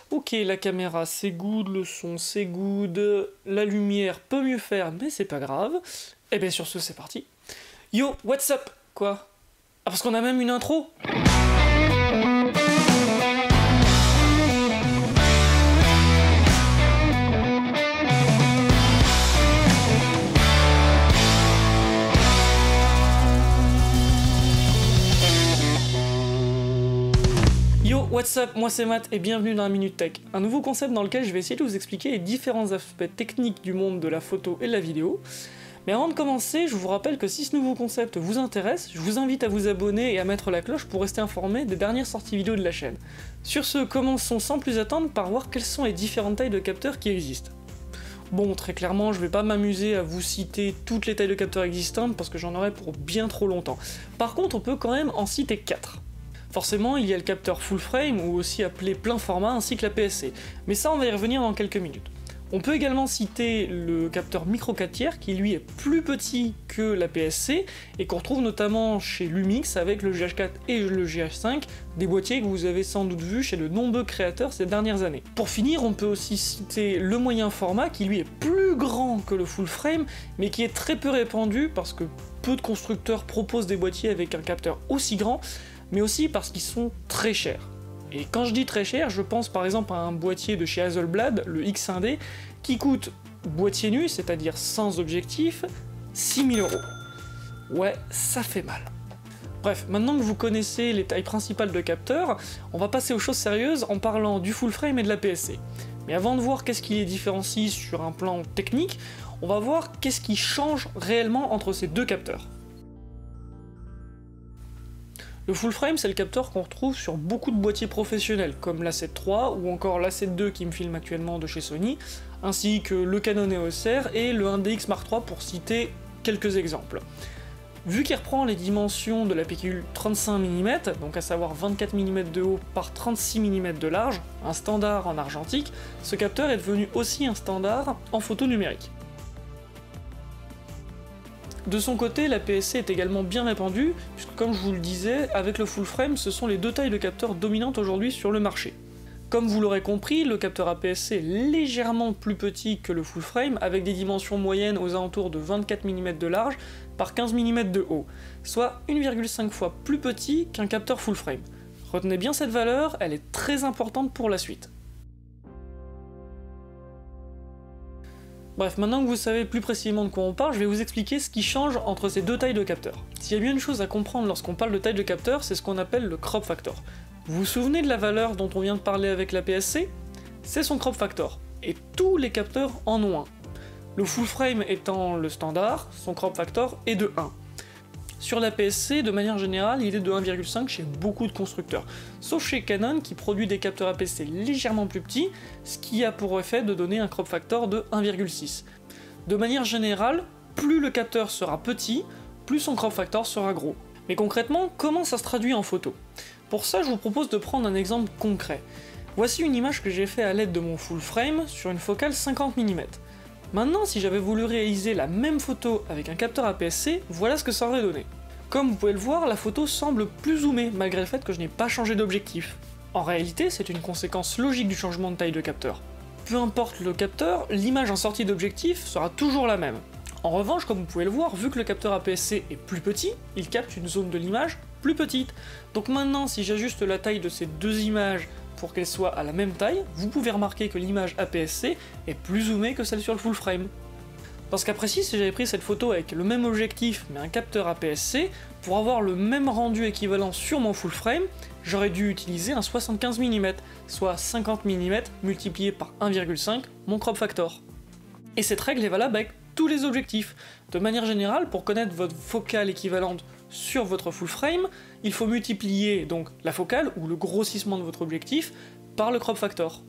Ok, la caméra c'est good, le son c'est good, la lumière peut mieux faire, mais c'est pas grave. Et bien sur ce, c'est parti. Yo, what's up? Quoi? Ah, parce qu'on a même une intro? Yo, what's up, moi c'est Matt et bienvenue dans la Minute Tech, un nouveau concept dans lequel je vais essayer de vous expliquer les différents aspects techniques du monde de la photo et de la vidéo. Mais avant de commencer, je vous rappelle que si ce nouveau concept vous intéresse, je vous invite à vous abonner et à mettre la cloche pour rester informé des dernières sorties vidéo de la chaîne. Sur ce, commençons sans plus attendre par voir quelles sont les différentes tailles de capteurs qui existent. Bon, très clairement, je vais pas m'amuser à vous citer toutes les tailles de capteurs existantes parce que j'en aurais pour bien trop longtemps. Par contre, on peut quand même en citer 4. Forcément, il y a le capteur full frame, ou aussi appelé plein format, ainsi que la PSC, mais ça on va y revenir dans quelques minutes. On peut également citer le capteur micro 4 tiers, qui lui est plus petit que la PSC, et qu'on retrouve notamment chez Lumix avec le GH4 et le GH5, des boîtiers que vous avez sans doute vus chez de nombreux créateurs ces dernières années. Pour finir, on peut aussi citer le moyen format, qui lui est plus grand que le full frame, mais qui est très peu répandu, parce que peu de constructeurs proposent des boîtiers avec un capteur aussi grand, mais aussi parce qu'ils sont très chers. Et quand je dis très cher, je pense par exemple à un boîtier de chez Hasselblad, le X1D, qui coûte, boîtier nu, c'est-à-dire sans objectif, 6 000 €. Ouais, ça fait mal. Bref, maintenant que vous connaissez les tailles principales de capteurs, on va passer aux choses sérieuses en parlant du full frame et de la PSC. Mais avant de voir qu'est-ce qui les différencie sur un plan technique, on va voir qu'est-ce qui change réellement entre ces deux capteurs. Le full frame, c'est le capteur qu'on retrouve sur beaucoup de boîtiers professionnels, comme l'A7 III ou encore l'A7 II qui me filme actuellement de chez Sony, ainsi que le Canon EOS R et le 1DX Mark III pour citer quelques exemples. Vu qu'il reprend les dimensions de la pellicule 35 mm, donc à savoir 24 mm de haut par 36 mm de large, un standard en argentique, ce capteur est devenu aussi un standard en photo numérique. De son côté, la PSC est également bien répandue, puisque comme je vous le disais, avec le full frame, ce sont les deux tailles de capteurs dominantes aujourd'hui sur le marché. Comme vous l'aurez compris, le capteur APS-C est légèrement plus petit que le full frame, avec des dimensions moyennes aux alentours de 24 mm de large par 15 mm de haut, soit 1,5 fois plus petit qu'un capteur full frame. Retenez bien cette valeur, elle est très importante pour la suite. Bref, maintenant que vous savez plus précisément de quoi on parle, je vais vous expliquer ce qui change entre ces deux tailles de capteurs. S'il y a bien une chose à comprendre lorsqu'on parle de taille de capteur, c'est ce qu'on appelle le crop factor. Vous vous souvenez de la valeur dont on vient de parler avec la PSC? C'est son crop factor, et tous les capteurs en ont un. Le full frame étant le standard, son crop factor est de 1. Sur la PSC, de manière générale, il est de 1,5 chez beaucoup de constructeurs, sauf chez Canon qui produit des capteurs APS-C légèrement plus petits, ce qui a pour effet de donner un crop factor de 1,6. De manière générale, plus le capteur sera petit, plus son crop factor sera gros. Mais concrètement, comment ça se traduit en photo? Pour ça, je vous propose de prendre un exemple concret. Voici une image que j'ai fait à l'aide de mon full frame sur une focale 50 mm. Maintenant, si j'avais voulu réaliser la même photo avec un capteur APS-C, voilà ce que ça aurait donné. Comme vous pouvez le voir, la photo semble plus zoomée, malgré le fait que je n'ai pas changé d'objectif. En réalité, c'est une conséquence logique du changement de taille de capteur. Peu importe le capteur, l'image en sortie d'objectif sera toujours la même. En revanche, comme vous pouvez le voir, vu que le capteur APS-C est plus petit, il capte une zone de l'image plus petite. Donc maintenant, si j'ajuste la taille de ces deux images pour qu'elles soient à la même taille, vous pouvez remarquer que l'image APS-C est plus zoomée que celle sur le full frame. Dans ce cas précis, si j'avais pris cette photo avec le même objectif mais un capteur APS-C, pour avoir le même rendu équivalent sur mon full frame, j'aurais dû utiliser un 75 mm, soit 50 mm multiplié par 1,5, mon crop factor. Et cette règle est valable avec tous les objectifs. De manière générale, pour connaître votre focale équivalente sur votre full frame, il faut multiplier donc la focale, ou le grossissement de votre objectif, par le crop factor.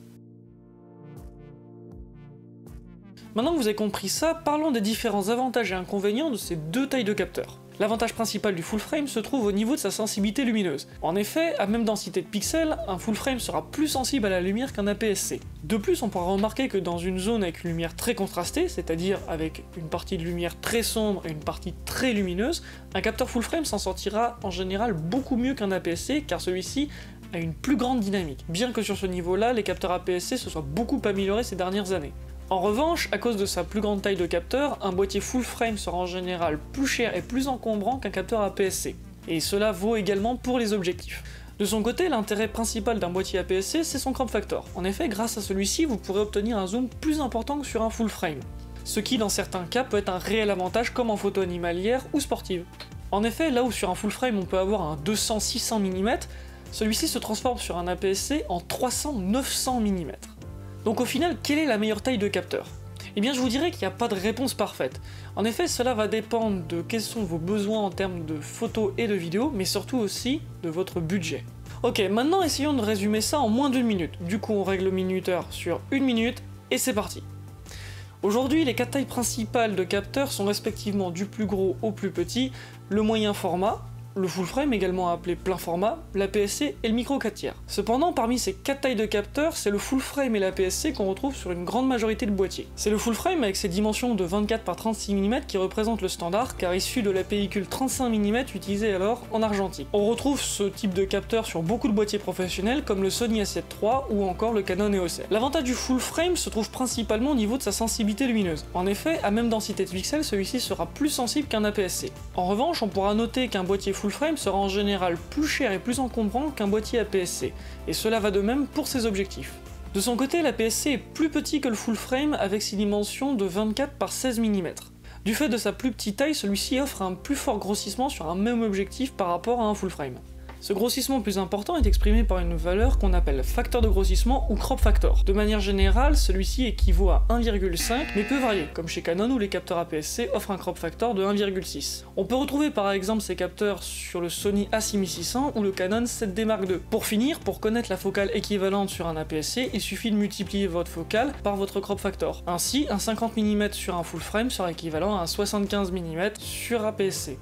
Maintenant que vous avez compris ça, parlons des différents avantages et inconvénients de ces deux tailles de capteurs. L'avantage principal du full frame se trouve au niveau de sa sensibilité lumineuse. En effet, à même densité de pixels, un full frame sera plus sensible à la lumière qu'un APS-C. De plus, on pourra remarquer que dans une zone avec une lumière très contrastée, c'est-à-dire avec une partie de lumière très sombre et une partie très lumineuse, un capteur full frame s'en sortira en général beaucoup mieux qu'un APS-C, car celui-ci a une plus grande dynamique, bien que sur ce niveau-là, les capteurs APS-C se soient beaucoup améliorés ces dernières années. En revanche, à cause de sa plus grande taille de capteur, un boîtier full frame sera en général plus cher et plus encombrant qu'un capteur APS-C. Et cela vaut également pour les objectifs. De son côté, l'intérêt principal d'un boîtier APS-C, c'est son crop factor. En effet, grâce à celui-ci, vous pourrez obtenir un zoom plus important que sur un full frame. Ce qui, dans certains cas, peut être un réel avantage comme en photo animalière ou sportive. En effet, là où sur un full frame on peut avoir un 200-600 mm, celui-ci se transforme sur un APS-C en 300-900 mm. Donc au final, quelle est la meilleure taille de capteur? Eh bien je vous dirais qu'il n'y a pas de réponse parfaite. En effet, cela va dépendre de quels sont vos besoins en termes de photos et de vidéos, mais surtout aussi de votre budget. Ok, maintenant essayons de résumer ça en moins d'1 minute. Du coup on règle le minuteur sur 1 minute, et c'est parti. Aujourd'hui, les 4 tailles principales de capteurs sont respectivement du plus gros au plus petit, le moyen format, le full frame également appelé plein format, l'APS-C et le micro 4/3. Cependant, parmi ces 4 tailles de capteurs, c'est le full frame et l'APS-C qu'on retrouve sur une grande majorité de boîtiers. C'est le full frame avec ses dimensions de 24 par 36 mm qui représente le standard, car issu de la pellicule 35 mm utilisée alors en argentique. On retrouve ce type de capteur sur beaucoup de boîtiers professionnels comme le Sony A7 III ou encore le Canon EOS R. L'avantage du full frame se trouve principalement au niveau de sa sensibilité lumineuse. En effet, à même densité de pixels, celui-ci sera plus sensible qu'un APS-C. En revanche, on pourra noter qu'un boîtier full frame sera en général plus cher et plus encombrant qu'un boîtier APS-C, et cela va de même pour ses objectifs. De son côté, l'APS-C est plus petit que le full frame avec ses dimensions de 24 par 16 mm. Du fait de sa plus petite taille, celui-ci offre un plus fort grossissement sur un même objectif par rapport à un full frame. Ce grossissement plus important est exprimé par une valeur qu'on appelle facteur de grossissement ou crop factor. De manière générale, celui-ci équivaut à 1,5 mais peut varier, comme chez Canon où les capteurs APS-C offrent un crop factor de 1,6. On peut retrouver par exemple ces capteurs sur le Sony A6600 ou le Canon 7D Mark II. Pour finir, pour connaître la focale équivalente sur un APS-C, il suffit de multiplier votre focale par votre crop factor. Ainsi, un 50 mm sur un full frame sera équivalent à un 75 mm sur APS-C.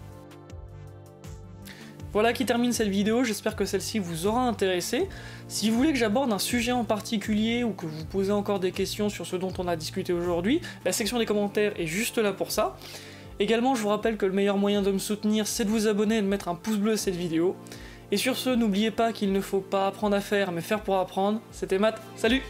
Voilà qui termine cette vidéo, j'espère que celle-ci vous aura intéressé. Si vous voulez que j'aborde un sujet en particulier ou que vous posez encore des questions sur ce dont on a discuté aujourd'hui, la section des commentaires est juste là pour ça. Également, je vous rappelle que le meilleur moyen de me soutenir, c'est de vous abonner et de mettre un pouce bleu à cette vidéo. Et sur ce, n'oubliez pas qu'il ne faut pas apprendre à faire, mais faire pour apprendre. C'était Matt, salut!